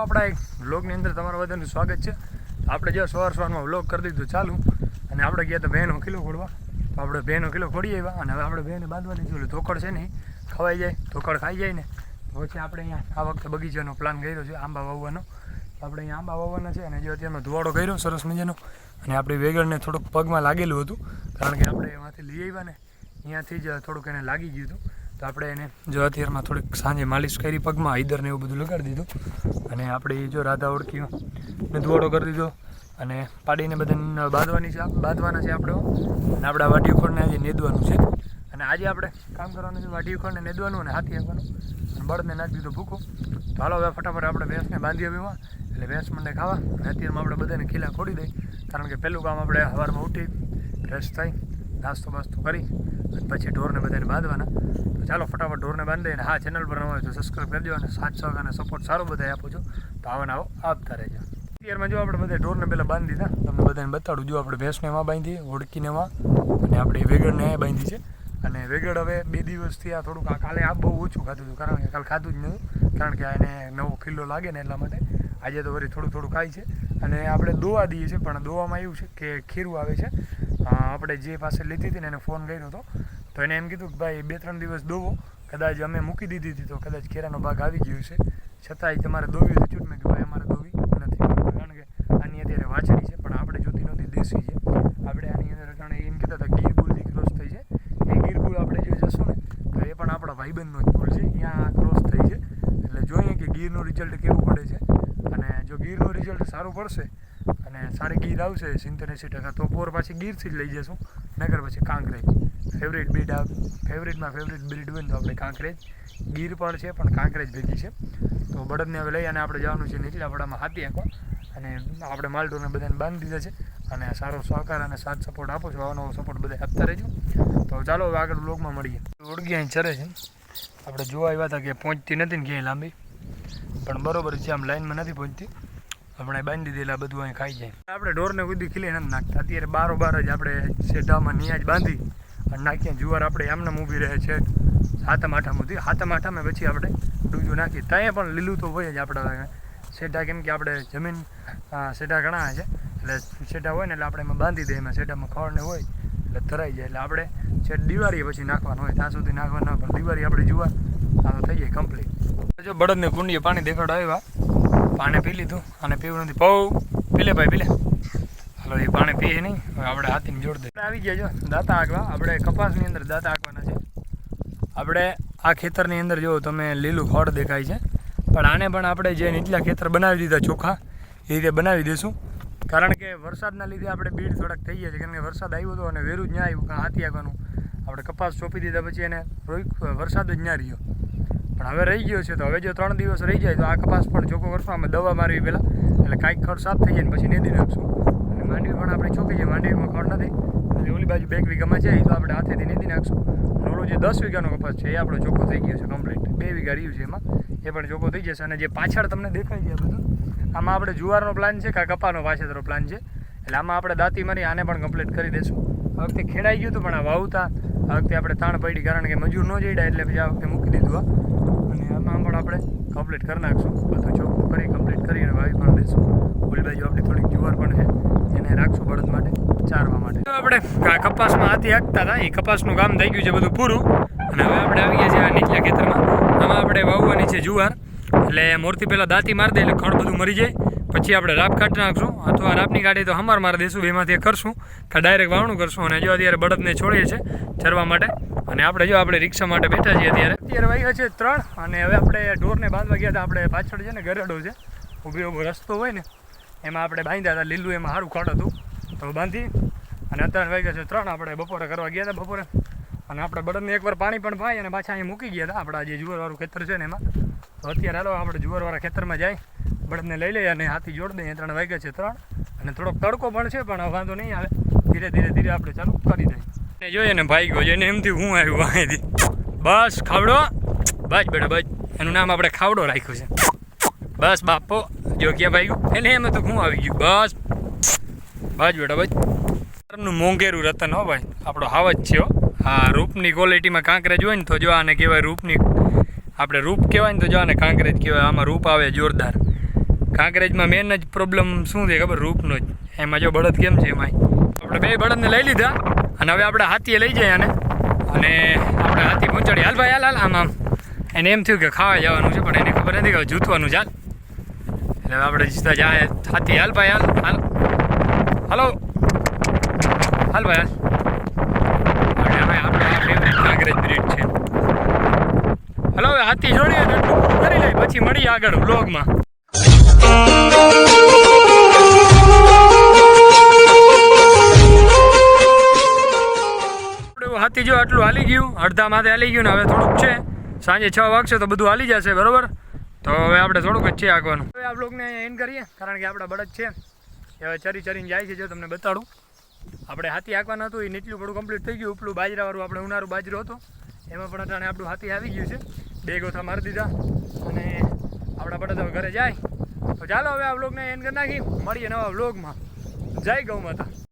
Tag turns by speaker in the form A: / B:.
A: આપણા એક વ્લોગની અંદર તમારા બધાનું સ્વાગત છે. આપણે જો સવારમાં વ્લોગ કરી દીધું ચાલુ અને આપણે ગયા તો ભેંનો કિલો ખોડવા. તો આપણે ભેંનો કિલો ખોડી આવ્યા અને હવે આપણે ભેંને બાંધવાની જોયું ધોકડ છે ને ખવાઈ જાય, ધોકડ ખાઈ જાય ને પછી આપણે અહીંયા આ વખતે બગીચાનો પ્લાન કર્યો છે આંબા વાવવાનો. આપણે અહીંયા આંબા વાવવાના છે અને જો અત્યારમાં ધુવાડો કર્યો સરસ મજાનો અને આપણી વેગળને થોડુંક પગમાં લાગેલું હતું કારણ કે આપણે એમાંથી લઈ આવ્યા ને અહીંયાથી જ થોડુંક એને લાગી ગયું હતું. તો આપણે એને જો અત્યારમાં થોડીક સાંજે માલિશ કરી પગમાં હૈદરને એવું બધું લગાડી દીધું અને આપણે જો રાધા ઓળખી ને ધુવાડો કરી દીધો અને પાડીને બધાને બાંધવાના છે આપણે અને આપણા વાટીયું ખોળને આજે નેદવાનું છે. અને આજે આપણે કામ કરવાનું છે વાટીયું ખોળને નેદવાનું અને હાથી આપવાનું અને બળદને નાખી દીધો ભૂકો. તો હાલો હવે ફટાફટ આપણે ભેંસને બાંધી આવીમાં એટલે ભેંસ મંડે ખાવા અને અત્યારમાં આપણે બધાને ખીલા ખોડી દઈએ કારણ કે પહેલું કામ આપણે સવારમાં ઉઠી ફ્રેશ થઈ નાસ્તો બાસ્તો કરી અને પછી ઢોરને બધાને બાંધવાના. તો ચાલો ફટાફટ ઢોરને બાંધી દઈએ. અને હા, ચેનલ પર નવા હોય તો સબસ્ક્રાઈબ કરજો અને સાથ સહકાર અને સપોર્ટ સારો બધા આપો છો તો આવો આપતા રહેજો. અત્યારમાં જો આપણે બધા ઢોરને પહેલાં બાંધી દીધા તમને બધાને બતાડું. જો આપણે ભેંસને એમાં બાંધી ઓળખીને એમાં અને આપણે વેગળને બાંધી છે. અને વેગળ હવે 2 દિવસથી આ થોડુંક કાલે આ બહુ ઓછું ખાધું હતું કારણ કે કાલે ખાધું જ નહોતું કારણ કે એને નવો કિલ્લો લાગે ને એટલા માટે. આજે તો વળી થોડું ખાય છે અને આપણે દોવા દઈએ છીએ પણ દોવામાં એવું છે કે ખીરું આવે છે. આપણે જે પાસે લીધી હતી ને એને ફોન કર્યો હતો તો એને એમ કીધું કે ભાઈ 2-3 દિવસ દોવો, કદાચ અમે મૂકી દીધી હતી તો કદાચ કેરાનો ભાગ આવી ગયો છે છતાંય તમારે દોવી હતી છૂટ. મેં કે ભાઈ અમારે દોવી નથી કારણ કે આની અત્યારે વાછડી છે પણ આપણે જોતી નહોતી દેશી છે. આપણે આની અંદર અટાણે એમ કહેતા હતા ગીર બુલથી ક્રોસ થઈ છે. એ ગીર બુલ આપણે જો જશું ને તો એ પણ આપણા ભાઈબંધનો જ બુલ છે, અહીંયા ક્રોસ થઈ છે. એટલે જોઈએ કે ગીરનું રિઝલ્ટ કેવું પડે છે અને જો ગીરનું રિઝલ્ટ સારું પડશે અને સારી ગીર આવશે 70-80% તો પોર પાછી ગીરથી જ લઈ જશું. નગર પછી કાંકરેજ ફેવરેટ બ્રીડ ફેવરેટમાં ફેવરેટ બ્રીડ હોય ને તો આપણે કાંકરેજ ગીર પણ છે પણ કાંકરેજ ભેગી છે. તો બળદને હવે લઈ અને આપણે જવાનું છે નીચલા પડામાં હાથી આંકવા અને આપણે માલઢોરને બધાને બાંધી દીધા છે. અને સારો સહકાર અને સાથ સપોર્ટ આપો છો, આવો નવો સપોર્ટ બધા આપતા રહેજો. તો ચાલો હવે આગળ બ્લોગમાં મળીએ. ઓળગી અહીં ચરે છે, આપણે જોવા આવ્યા હતા કે પહોંચતી નથી ને ક્યાંય લાંબી પણ બરોબર છે, આમ લાઈનમાં નથી પહોંચતી. આપણે બાંધી દીધેલા બધું અહીં ખાઈ જાય. આપણે ઢોરને કુદી ખીલે નથી નાખતા. અત્યારે બારોબાર જ આપણે શેઢામાં નિયાજ બાંધી અને નાખીએ. જુવાર આપણે એમને ઊભી રહે છે હાથમ આઠામાંથી. હાથમ આઠામે પછી આપણે ડૂજું નાખીએ. ત્યાં પણ લીલું તો હોય જ આપણે શેઢા, કેમ કે આપણે જમીન શેઢા ઘણા છે એટલે શેઢા હોય ને એટલે આપણે એમાં બાંધી દઈએ. એમાં શેઢામાં ખડને હોય એટલે ધરાઈ જાય. એટલે આપણે છેટ દિવાળીએ પછી નાખવાનું હોય, ત્યાં સુધી નાખવાનું ના પણ દિવાળી આપણે જુવાર આ તો થઈ જાય કમ્પ્લીટ. જો બળદને કુંડીએ પાણી દેખાડ આવ્યા, પાણી પી લીધું અને પીવું નથી. પીલે ભાઈ પીલે. હાલો એ પાણી પીએ નહીં. હવે આપણે હાથીને જોડ દઈએ. આવી ગયા જો દાંતા આંકવા. આપણે કપાસની અંદર દાંતા આંકવાના છે. આપણે આ ખેતરની અંદર જો તમે લીલું ખડ દેખાય છે પણ આને પણ આપણે જે નીચલા ખેતર બનાવી દીધા ચોખા એ રીતે બનાવી દઈશું કારણ કે વરસાદના લીધે આપણે બીડ થોડાક થઈ ગયા છે. કારણ કે વરસાદ આવ્યો હતો અને વેરું જ ના આવ્યું કારણ હાથી આંકવાનું. આપણે કપાસ ચોપી દીધા પછી એને વરસાદ જ ના રહ્યો પણ હવે રહી ગયો છે. તો હવે જો 3 દિવસ રહી જાય તો આ કપાસ પણ ચોખ્ખો કરશું. આમાં દવા મારવી પહેલાં એટલે કાંઈક ખડ સાફ થઈ જાય ને પછી નેદી નાખશું. અને માંડવી પણ આપણે ચોખી છે, માંડવીમાં ખડ નથી એટલે ઓલી બાજુ 2 વીઘામાં છે એ તો આપણે હાથેથી નેદી નાખશું. અને ઓલો જે 10 વીઘાનો કપાસ છે એ આપણો ચોખ્ખો થઈ ગયો છે કમ્પ્લીટ. 2 વીઘા રહ્યું છે એમાં એ પણ ચોખ્ખો થઈ જશે. અને જે પાછળ તમને દેખાય છે બધું આમાં આપણે જુવારનો પ્લાન છે કે કપાનો પાછળનો પ્લાન છે એટલે આમાં આપણે દાંતી મારી આને પણ કમ્પ્લીટ કરી દઈશું. આ વખતે ખેડાઈ ગયું હતું પણ આ વાવતા આ વખતે આપણે તાણ પડી કારણ કે મજૂર ન જઈડા એટલે પછી આ વખતે મૂકી દીધું અને આમાં પણ આપણે કમ્પ્લીટ કરી નાખશું. બધું ચોખ્ખું કરી કમ્પ્લીટ કરીને વાવી પણ દઈશું. ઓલી બાજુ આપણી થોડીક જુવાર પણ છે એને રાખશું બળદ માટે ચારવા માટે. આપણે કપાસમાં હાથી હાંકતા હતા એ કપાસનું કામ થઈ ગયું છે બધું પૂરું અને હવે આપણે આવી ગયા છીએ આ નીચલા ખેતરમાં. આમાં આપણે વાવવાની છે જુવાર એટલે મોરથી પહેલાં દાંતી મારી દે એટલે ખડ બધું મરી જાય. પછી આપણે રાપ કાઢી નાખશું અથવા રાપની કાઢી તો હમાર મારી દઈશું. બેમાંથી કરશું કે ડાયરેક્ટ વાવણું કરશું. અને જો અત્યારે બળદને છોડીએ છીએ ચરવા માટે અને આપણે રિક્ષા માટે બેઠા છીએ. અત્યારે વાગ્યા છે 3 અને હવે આપણે ઢોરને બાંધવા ગયા હતા. આપણે પાછળ છે ને ગરેડો છે ઊભો રસ્તો હોય ને એમાં આપણે બાંધ્યા હતા. લીલું એમાં સારું ખડ હતું તો બાંધી અને અત્યારે વાગ્યા છે 3. આપણે બપોરે કરવા ગયા હતા બપોરે અને આપણે બળદને એકવાર પાણી પણ પાઈ અને પાછા અહીં મૂકી ગયા હતા આપણા જે જુવારવાળું ખેતર છે ને એમાં. તો અત્યારે હાલો આપણે જુવારવાળા ખેતરમાં જાય બળદને લઈ લઈએ અને હાથી જોડ દઈએ. 3 વાગ્યા છે 3 અને થોડોક તડકો પણ છે પણ વાંધો નહીં આવે. ધીરે આપણે ચાલુ કરી દઈએ. જોઈએ ને ભાઈ ગયો એને એમથી હું આવ્યું અહીંથી બસ ખાવડો બસ બેટા બસ. એનું નામ આપણે ખાવડો રાખ્યું છે. બસ બાપો જો ક્યાં ભાઈ ગયું એને એમ તો હું આવી ગયું બસ બસ બેટા બસ. નું મોંઘેરું રતન હો ભાઈ આપણો હાવ જ છે. હા, રૂપની ક્વોલિટીમાં કાંકરેજ હોય ને તો જો આને કહેવાય રૂપની, આપણે રૂપ કહેવાય ને તો જો આને કાંકરેજ કહેવાય. આમાં રૂપ આવે જોરદાર કાંકરેજમાં મેન જ પ્રોબ્લેમ શું છે ખબર? રૂપનો જ. એમાં જો બળદ કેમ છે એમાંય. આપણે બે બળદને લઈ લીધા અને હવે આપણે હાથીએ લઈ જઈએ આને અને આપણે હાથી પહોંચાડીએ. હાલ ભાઈ હાલ હાલ આમ આમ. એને એમ થયું કે ખાવા જવાનું છે પણ એને ખબર નથી કે જૂથવાનું ચાલ. એટલે આપણે જીતા જાય હાથી. હાલ ભાઈ હાલ હાલ હાલો હાલ ભાઈ હાલ. આપણે આ ફેવરેટ કાંકરેજ બ્રીડ છે. હલો હવે હાથી જોડીએ ને એટલું પૂરું કરી લઈએ પછી મળીએ આગળ વ્લોગમાં. હાથી જો આટલું હાલી ગયું, અડધા માથે હાલી ગયું ને હવે થોડુંક છે. સાંજે 6 વાગશે તો બધું હાલી જશે બરોબર. તો હવે આપણે થોડુંક જ છે આગવાનું. હવે આ બ્લોગને એન્ડ કરીએ કારણ કે આપણા બળદ છે એ હવે ચરીને જાય છે. જો તમને બતાડું, આપણે હાથી હાંકવાનું હતું એ નીચલું પડું કમ્પ્લીટ થઈ ગયું. ઉપલું બાજરાવાળું આપણે ઉનાળું બાજરો હતો એમાં પણ અટાણે આપણું હાથી આવી ગયું છે. 2 ગોથા મારી દીધા અને આપણા બળદ હવે ઘરે જાય. તો ચાલો હવે આ વ્લોગને એન્ડ કરી નાખી. મળીએ નવા વ્લોગમાં. જય ગૌ માતા.